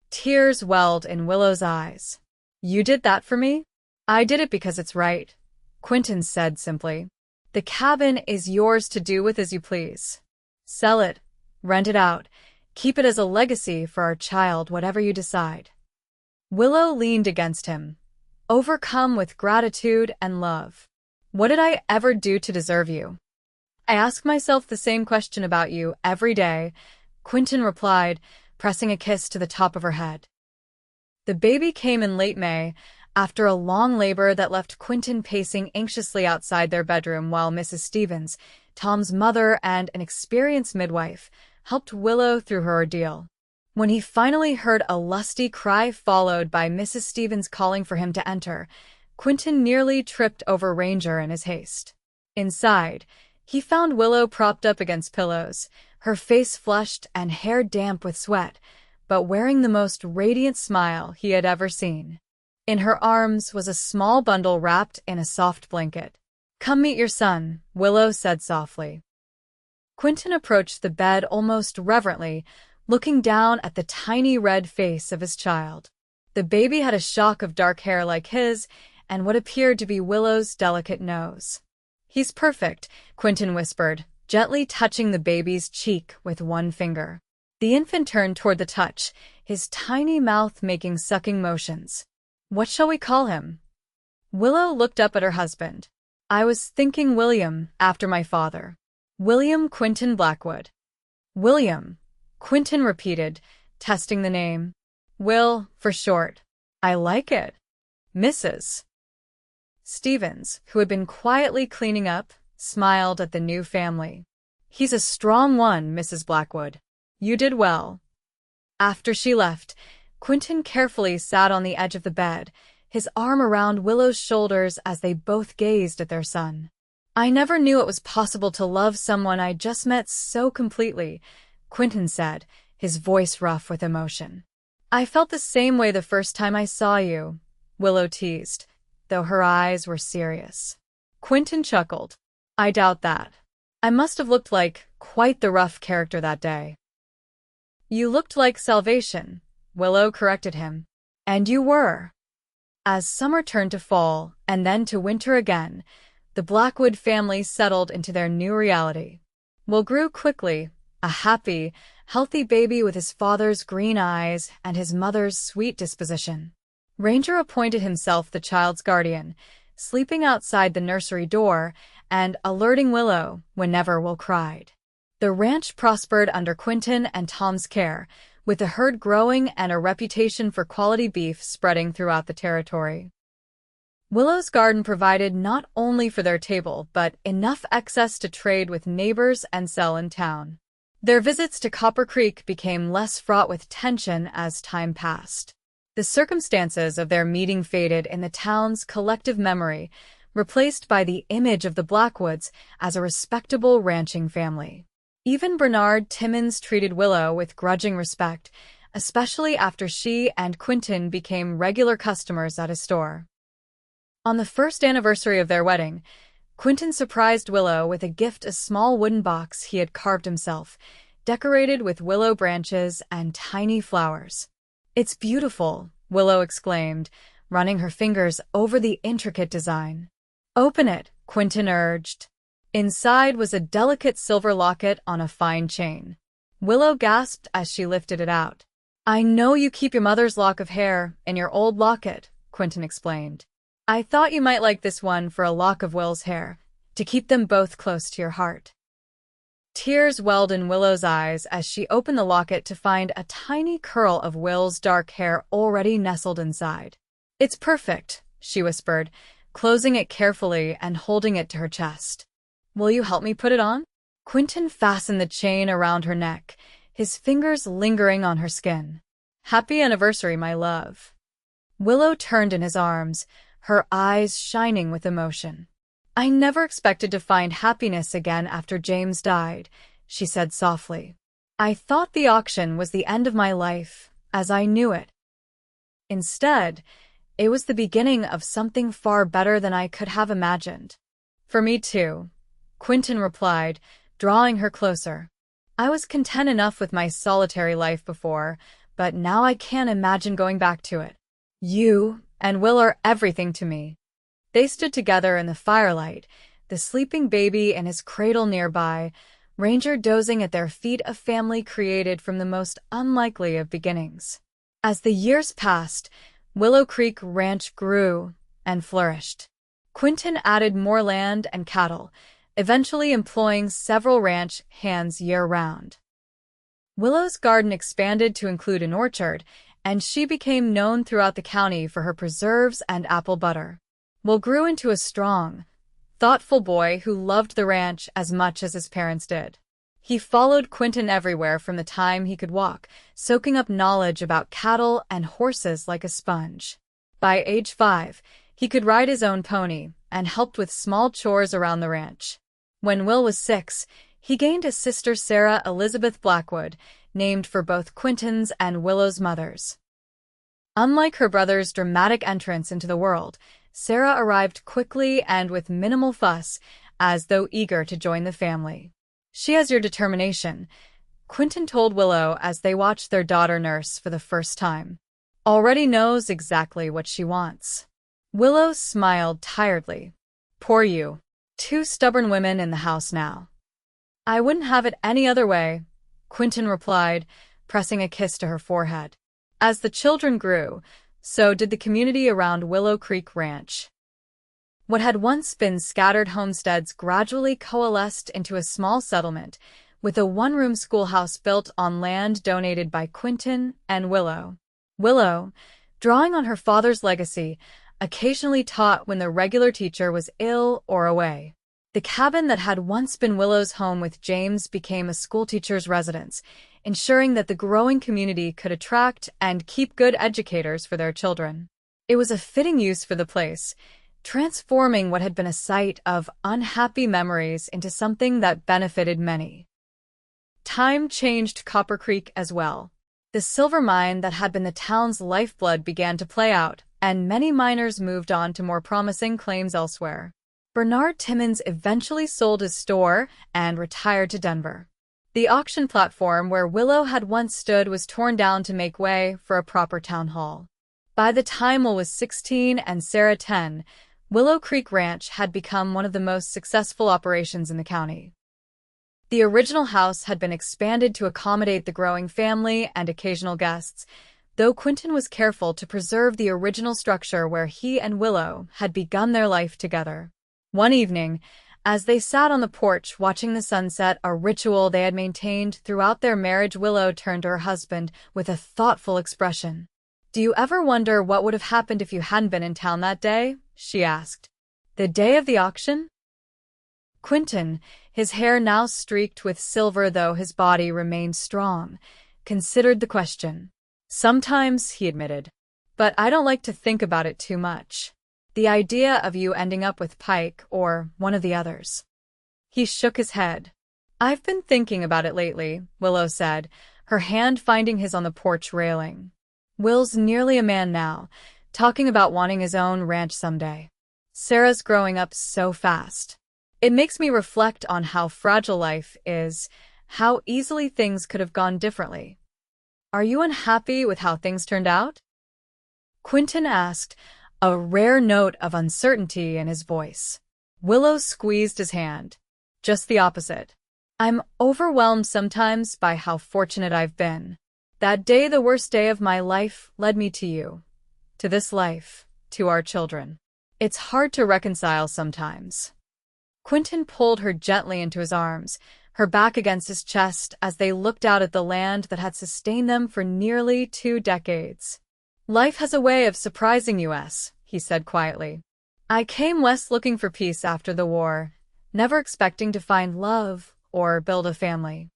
Tears welled in Willow's eyes. You did that for me? I did it because it's right, Quentin said simply. The cabin is yours to do with as you please. Sell it, rent it out, keep it as a legacy for our child, whatever you decide. Willow leaned against him, overcome with gratitude and love. What did I ever do to deserve you? I ask myself the same question about you every day, Quentin replied, pressing a kiss to the top of her head. The baby came in late May, After a long labor that left Quentin pacing anxiously outside their bedroom while Mrs. Stevens, Tom's mother and an experienced midwife, helped Willow through her ordeal. When he finally heard a lusty cry followed by Mrs. Stevens calling for him to enter, Quentin nearly tripped over Ranger in his haste. Inside, he found Willow propped up against pillows, her face flushed and hair damp with sweat, but wearing the most radiant smile he had ever seen. In her arms was a small bundle wrapped in a soft blanket. "Come meet your son," Willow said softly. Quentin approached the bed almost reverently, looking down at the tiny red face of his child. The baby had a shock of dark hair like his, and what appeared to be Willow's delicate nose. "He's perfect," Quentin whispered, gently touching the baby's cheek with one finger. The infant turned toward the touch, his tiny mouth making sucking motions. "What shall we call him?" Willow looked up at her husband. "I was thinking William, after my father. William Quentin Blackwood." "William," Quentin repeated, testing the name. "Will, for short." "I like it." Mrs. Stevens, who had been quietly cleaning up, smiled at the new family. "He's a strong one, Mrs. Blackwood. You did well." After she left, Quentin carefully sat on the edge of the bed, his arm around Willow's shoulders as they both gazed at their son. "I never knew it was possible to love someone I just met so completely," Quentin said, his voice rough with emotion. "I felt the same way the first time I saw you," Willow teased, though her eyes were serious. Quentin chuckled. "I doubt that. I must have looked like quite the rough character that day." "You looked like salvation," Willow corrected him. "And you were." As summer turned to fall, and then to winter again, the Blackwood family settled into their new reality. Will grew quickly, a happy, healthy baby with his father's green eyes and his mother's sweet disposition. Ranger appointed himself the child's guardian, sleeping outside the nursery door and alerting Willow whenever Will cried. The ranch prospered under Quentin and Tom's care, with the herd growing and a reputation for quality beef spreading throughout the territory. Willow's garden provided not only for their table, but enough excess to trade with neighbors and sell in town. Their visits to Copper Creek became less fraught with tension as time passed. The circumstances of their meeting faded in the town's collective memory, replaced by the image of the Blackwoods as a respectable ranching family. Even Bernard Timmons treated Willow with grudging respect, especially after she and Quentin became regular customers at his store. On the first anniversary of their wedding, Quentin surprised Willow with a gift, a small wooden box he had carved himself, decorated with willow branches and tiny flowers. "It's beautiful," Willow exclaimed, running her fingers over the intricate design. "Open it," Quentin urged. Inside was a delicate silver locket on a fine chain. Willow gasped as she lifted it out. "I know you keep your mother's lock of hair in your old locket," Quentin explained. "I thought you might like this one for a lock of Will's hair, to keep them both close to your heart." Tears welled in Willow's eyes as she opened the locket to find a tiny curl of Will's dark hair already nestled inside. "It's perfect," she whispered, closing it carefully and holding it to her chest. "Will you help me put it on?" Quentin fastened the chain around her neck, his fingers lingering on her skin. "Happy anniversary, my love." Willow turned in his arms, her eyes shining with emotion. "I never expected to find happiness again after James died," she said softly. "I thought the auction was the end of my life, as I knew it. Instead, it was the beginning of something far better than I could have imagined." "For me too," Quentin replied, drawing her closer. "I was content enough with my solitary life before, but now I can't imagine going back to it. You and Will are everything to me." They stood together in the firelight, the sleeping baby in his cradle nearby, Ranger dozing at their feet, a family created from the most unlikely of beginnings. As the years passed, Willow Creek Ranch grew and flourished. Quentin added more land and cattle, eventually employing several ranch hands year-round. Willow's garden expanded to include an orchard, and she became known throughout the county for her preserves and apple butter. Will grew into a strong, thoughtful boy who loved the ranch as much as his parents did. He followed Quentin everywhere from the time he could walk, soaking up knowledge about cattle and horses like a sponge. By age 5, he could ride his own pony and helped with small chores around the ranch. When Will was 6, he gained a sister, Sarah Elizabeth Blackwood, named for both Quentin's and Willow's mothers. Unlike her brother's dramatic entrance into the world, Sarah arrived quickly and with minimal fuss, as though eager to join the family. "She has your determination," Quentin told Willow as they watched their daughter nurse for the first time. "Already knows exactly what she wants." Willow smiled tiredly. "Poor you. 2 stubborn women in the house now." "I wouldn't have it any other way," Quentin replied, pressing a kiss to her forehead. As the children grew, so did the community around Willow Creek Ranch. What had once been scattered homesteads gradually coalesced into a small settlement, with a one-room schoolhouse built on land donated by Quentin and Willow. Willow, drawing on her father's legacy, occasionally taught when the regular teacher was ill or away. The cabin that had once been Willow's home with James became a schoolteacher's residence, ensuring that the growing community could attract and keep good educators for their children. It was a fitting use for the place, transforming what had been a site of unhappy memories into something that benefited many. Time changed Copper Creek as well. The silver mine that had been the town's lifeblood began to play out, and many miners moved on to more promising claims elsewhere. Bernard Timmons eventually sold his store and retired to Denver. The auction platform where Willow had once stood was torn down to make way for a proper town hall. By the time Will was 16 and Sarah 10, Willow Creek Ranch had become one of the most successful operations in the county. The original house had been expanded to accommodate the growing family and occasional guests, though Quentin was careful to preserve the original structure where he and Willow had begun their life together. One evening, as they sat on the porch watching the sunset, a ritual they had maintained throughout their marriage, Willow turned to her husband with a thoughtful expression. "Do you ever wonder what would have happened if you hadn't been in town that day?" she asked. "The day of the auction?" Quentin, his hair now streaked with silver though his body remained strong, considered the question. "Sometimes," he admitted, "but I don't like to think about it too much. The idea of you ending up with Pike or one of the others." He shook his head. "I've been thinking about it lately," Willow said, her hand finding his on the porch railing. "Will's nearly a man now, talking about wanting his own ranch someday. Sarah's growing up so fast. It makes me reflect on how fragile life is, how easily things could have gone differently. Are you unhappy with how things turned out?" Quentin asked, a rare note of uncertainty in his voice. Willow squeezed his hand. "Just the opposite. I'm overwhelmed sometimes by how fortunate I've been. That day, the worst day of my life, led me to you. To this life, to our children. It's hard to reconcile sometimes." Quentin pulled her gently into his arms, her back against his chest as they looked out at the land that had sustained them for nearly 2 decades. "Life has a way of surprising us," he said quietly. "I came west looking for peace after the war, never expecting to find love or build a family.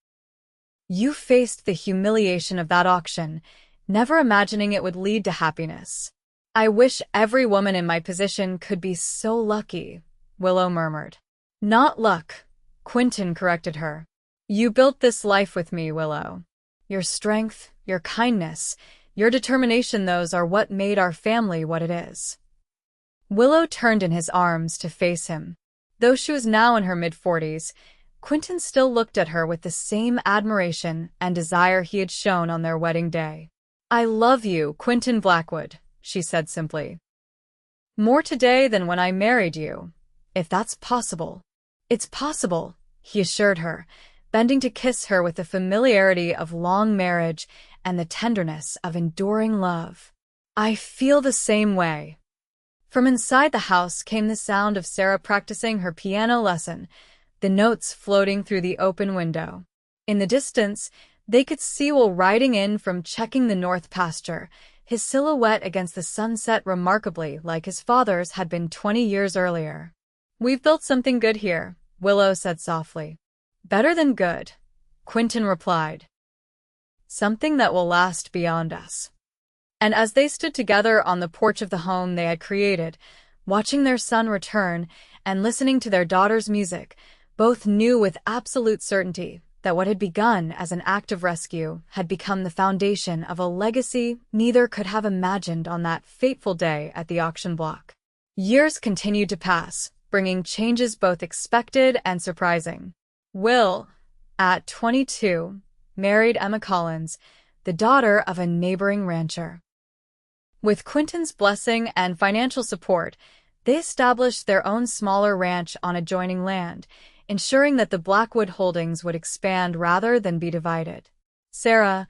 You faced the humiliation of that auction, never imagining it would lead to happiness. I wish every woman in my position could be so lucky," Willow murmured. "Not luck," Quentin corrected her. "You built this life with me, Willow. Your strength, your kindness, your determination, those are what made our family what it is." Willow turned in his arms to face him. Though she was now in her mid-40s, Quentin still looked at her with the same admiration and desire he had shown on their wedding day. "I love you, Quentin Blackwood," she said simply. "More today than when I married you, if that's possible." "It's possible," he assured her, bending to kiss her with the familiarity of long marriage and the tenderness of enduring love. "I feel the same way." From inside the house came the sound of Sarah practicing her piano lesson, the notes floating through the open window. In the distance, They could see Will riding in from checking the north pasture, his silhouette against the sunset remarkably like his father's had been 20 years earlier. "We've built something good here," Willow said softly. "Better than good," Quentin replied. "Something that will last beyond us." And as they stood together on the porch of the home they had created, watching their son return and listening to their daughter's music, both knew with absolute certainty that what had begun as an act of rescue had become the foundation of a legacy neither could have imagined on that fateful day at the auction block. Years continued to pass, bringing changes both expected and surprising. Will, at 22, married Emma Collins, the daughter of a neighboring rancher. With Quentin's blessing and financial support, they established their own smaller ranch on adjoining land, ensuring that the Blackwood holdings would expand rather than be divided. Sarah,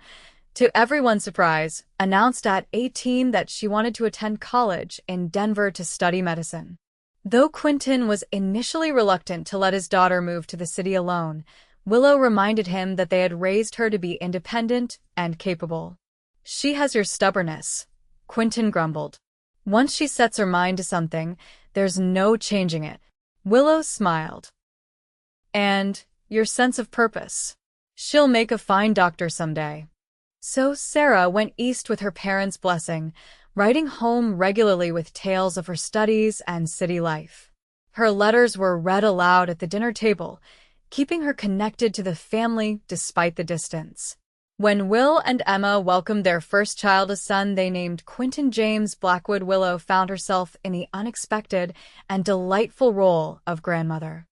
to everyone's surprise, announced at 18 that she wanted to attend college in Denver to study medicine. Though Quentin was initially reluctant to let his daughter move to the city alone, Willow reminded him that they had raised her to be independent and capable. "She has your stubbornness," Quentin grumbled. "Once she sets her mind to something, there's no changing it." Willow smiled. "And your sense of purpose. She'll make a fine doctor someday." So Sarah went east with her parents' blessing, writing home regularly with tales of her studies and city life. Her letters were read aloud at the dinner table, keeping her connected to the family despite the distance. When Will and Emma welcomed their first child, a son they named Quentin James Blackwood, Willow found herself in the unexpected and delightful role of grandmother.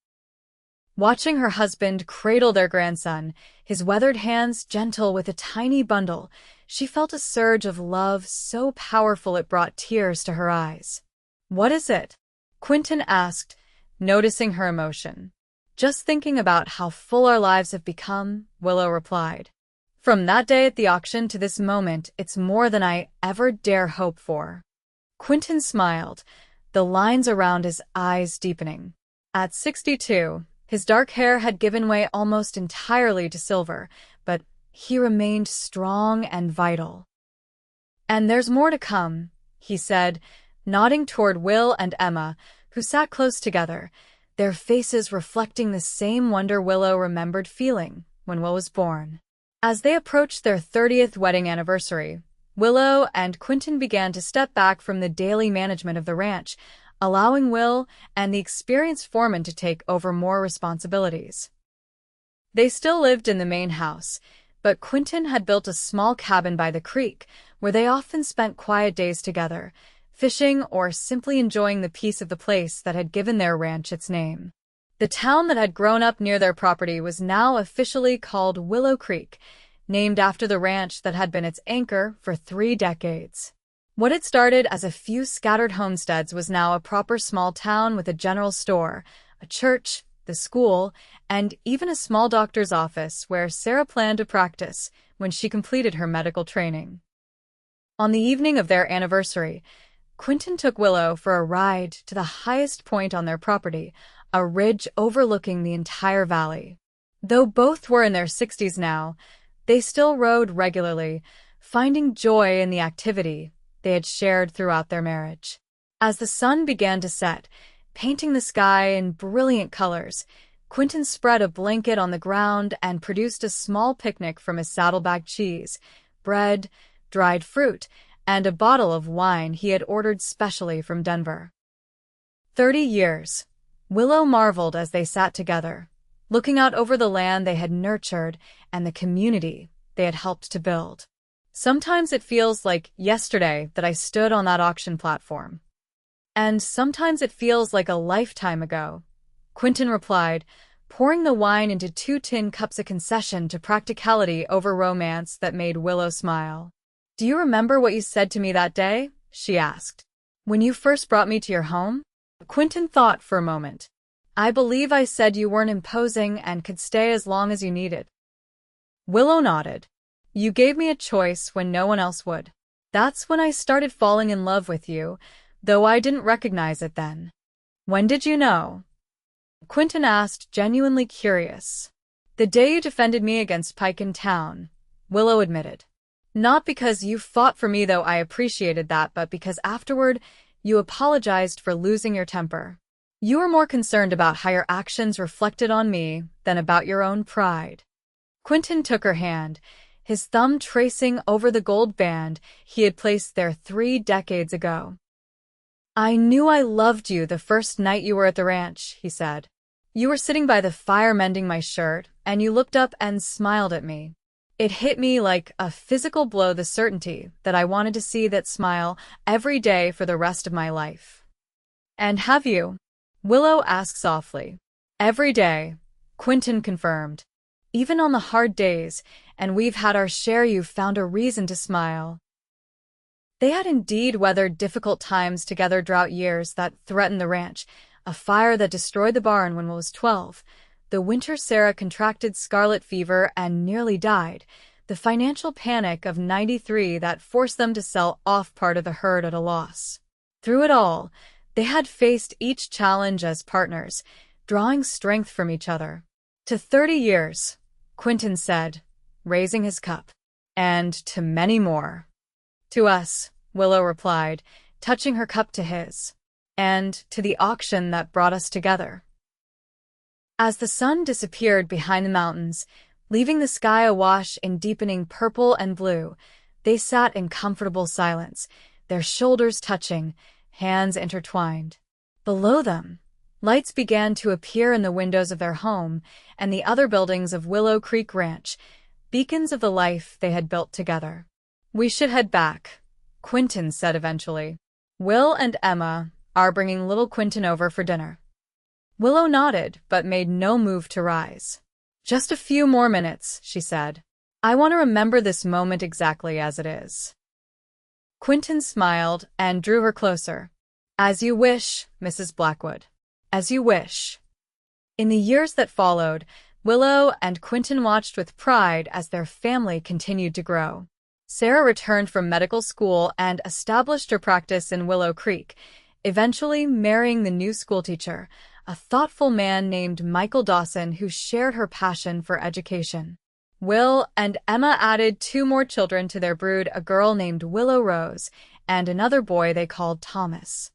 Watching her husband cradle their grandson, his weathered hands gentle with a tiny bundle, she felt a surge of love so powerful it brought tears to her eyes. "What is it?" Quentin asked, noticing her emotion. "Just thinking about how full our lives have become," Willow replied. "From that day at the auction to this moment, it's more than I ever dare hope for." Quentin smiled, the lines around his eyes deepening. At 62, his dark hair had given way almost entirely to silver, but he remained strong and vital. "And there's more to come," he said, nodding toward Will and Emma, who sat close together, their faces reflecting the same wonder Willow remembered feeling when Will was born. As they approached their 30th wedding anniversary, Willow and Quentin began to step back from the daily management of the ranch, allowing Will and the experienced foreman to take over more responsibilities. They still lived in the main house, but Quentin had built a small cabin by the creek where they often spent quiet days together, fishing or simply enjoying the peace of the place that had given their ranch its name. The town that had grown up near their property was now officially called Willow Creek, named after the ranch that had been its anchor for 3 decades. What had started as a few scattered homesteads was now a proper small town with a general store, a church, the school, and even a small doctor's office where Sarah planned to practice when she completed her medical training. On the evening of their anniversary, Quentin took Willow for a ride to the highest point on their property, a ridge overlooking the entire valley. Though both were in their 60s now, they still rode regularly, finding joy in the activity they had shared throughout their marriage. As the sun began to set, painting the sky in brilliant colors, Quentin spread a blanket on the ground and produced a small picnic from his saddlebag cheese, bread, dried fruit, and a bottle of wine he had ordered specially from Denver. 30 years. Willow marveled as they sat together, looking out over the land they had nurtured and the community they had helped to build. "Sometimes it feels like yesterday that I stood on that auction platform. And sometimes it feels like a lifetime ago," Quentin replied, pouring the wine into 2 tin cups, a concession to practicality over romance that made Willow smile. "Do you remember what you said to me that day?" she asked. "When you first brought me to your home?" Quentin thought for a moment. "I believe I said you weren't imposing and could stay as long as you needed." Willow nodded. "You gave me a choice when no one else would. That's when I started falling in love with you, though I didn't recognize it then." "When did you know?" Quentin asked, genuinely curious. "The day you defended me against Pike in town," Willow admitted. Not because you fought for me, though I appreciated that, but because afterward you apologized for losing your temper. You were more concerned about how your actions reflected on me than about your own pride. Quentin took her hand, his thumb tracing over the gold band he had placed there 3 decades ago. I knew I loved you the first night you were at the ranch, he said. You were sitting by the fire mending my shirt, and you looked up and smiled at me. It hit me like a physical blow, the certainty that I wanted to see that smile every day for the rest of my life. And have you? Willow asked softly. Every day, Quentin confirmed. Even on the hard days, and we've had our share, you've found a reason to smile. They had indeed weathered difficult times together, drought years that threatened the ranch, a fire that destroyed the barn when Will was 12, the winter Sarah contracted scarlet fever and nearly died, the financial panic of '93 that forced them to sell off part of the herd at a loss. Through it all, they had faced each challenge as partners, drawing strength from each other. To 30 years, Quentin said, raising his cup. And to many more. To us, Willow replied, touching her cup to his. And to the auction that brought us together. As the sun disappeared behind the mountains, leaving the sky awash in deepening purple and blue, they sat in comfortable silence, their shoulders touching, hands intertwined. Below them, lights began to appear in the windows of their home and the other buildings of Willow Creek Ranch, beacons of the life they had built together. We should head back, Quentin said eventually. Will and Emma are bringing little Quentin over for dinner. Willow nodded, but made no move to rise. Just a few more minutes, she said. I want to remember this moment exactly as it is. Quentin smiled and drew her closer. As you wish, Mrs. Blackwood. As you wish. In the years that followed, Willow and Quentin watched with pride as their family continued to grow. Sarah returned from medical school and established her practice in Willow Creek, eventually marrying the new schoolteacher, a thoughtful man named Michael Dawson who shared her passion for education. Will and Emma added 2 more children to their brood, a girl named Willow Rose and another boy they called Thomas.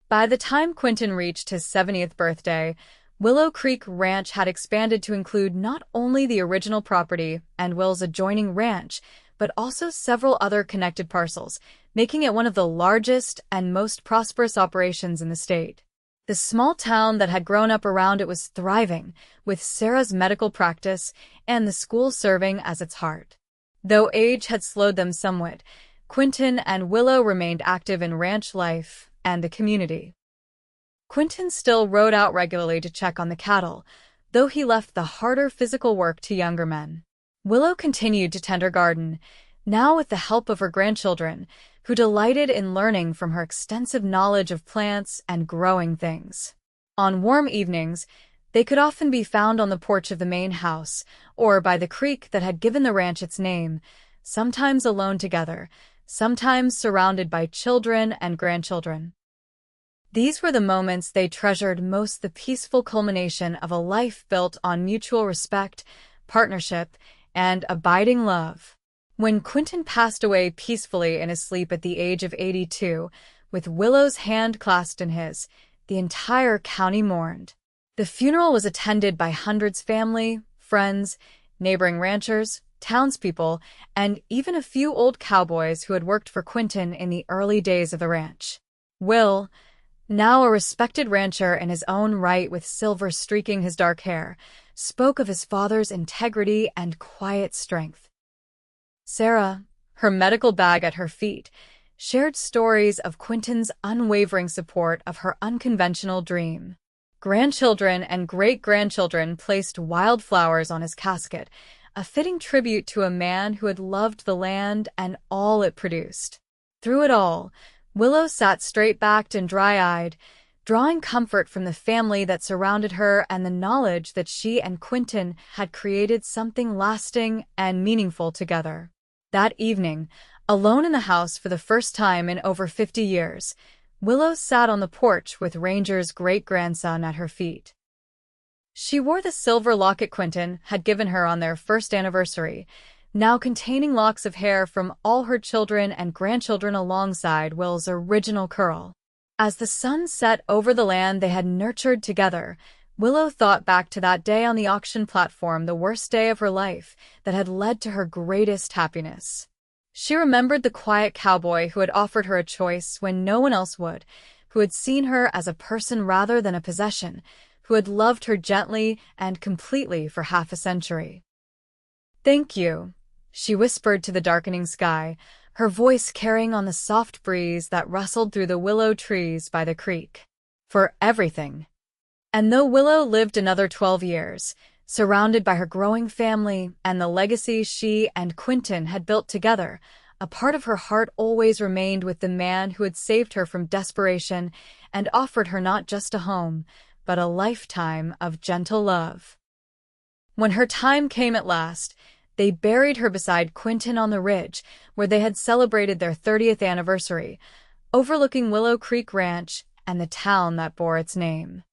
By the time Quentin reached his 70th birthday, Willow Creek Ranch had expanded to include not only the original property and Will's adjoining ranch, but also several other connected parcels, making it one of the largest and most prosperous operations in the state. The small town that had grown up around it was thriving, with Sarah's medical practice and the school serving as its heart. Though age had slowed them somewhat, Quentin and Willow remained active in ranch life and the community. Quentin still rode out regularly to check on the cattle, though he left the harder physical work to younger men. Willow continued to tend her garden, now with the help of her grandchildren, who delighted in learning from her extensive knowledge of plants and growing things. On warm evenings, they could often be found on the porch of the main house, or by the creek that had given the ranch its name, sometimes alone together, sometimes surrounded by children and grandchildren. These were the moments they treasured most, the peaceful culmination of a life built on mutual respect, partnership, and abiding love. When Quentin passed away peacefully in his sleep at the age of 82, with Willow's hand clasped in his, the entire county mourned. The funeral was attended by hundreds of family, friends, neighboring ranchers, townspeople, and even a few old cowboys who had worked for Quentin in the early days of the ranch. Will, now a respected rancher in his own right with silver streaking his dark hair, spoke of his father's integrity and quiet strength. Sarah, her medical bag at her feet, shared stories of Quentin's unwavering support of her unconventional dream. Grandchildren and great-grandchildren placed wildflowers on his casket, a fitting tribute to a man who had loved the land and all it produced. Through it all, Willow sat straight-backed and dry-eyed, drawing comfort from the family that surrounded her and the knowledge that she and Quentin had created something lasting and meaningful together. That evening, alone in the house for the first time in over 50 years, Willow sat on the porch with Ranger's great-grandson at her feet. She wore the silver locket Quentin had given her on their first anniversary, now containing locks of hair from all her children and grandchildren alongside Will's original curl. As the sun set over the land they had nurtured together, Willow thought back to that day on the auction platform, the worst day of her life, that had led to her greatest happiness. She remembered the quiet cowboy who had offered her a choice when no one else would, who had seen her as a person rather than a possession, who had loved her gently and completely for half a century. "Thank you," she whispered to the darkening sky, her voice carrying on the soft breeze that rustled through the willow trees by the creek. "For everything." And though Willow lived another 12 years, surrounded by her growing family and the legacy she and Quentin had built together, a part of her heart always remained with the man who had saved her from desperation and offered her not just a home, but a lifetime of gentle love. When her time came at last, they buried her beside Quentin on the ridge where they had celebrated their 30th anniversary, overlooking Willow Creek Ranch and the town that bore its name.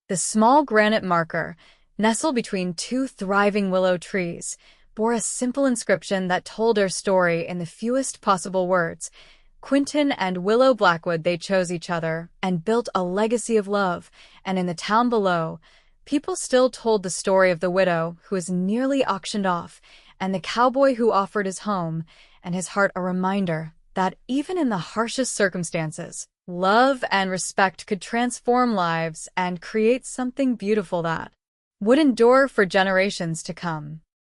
The small granite marker, nestled between two thriving willow trees, bore a simple inscription that told her story in the fewest possible words. Quentin and Willow Blackwood, they chose each other and built a legacy of love, and in the town below, people still told the story of the widow who was nearly auctioned off, and the cowboy who offered his home and his heart, a reminder that even in the harshest circumstances, love and respect could transform lives and create something beautiful that would endure for generations to come.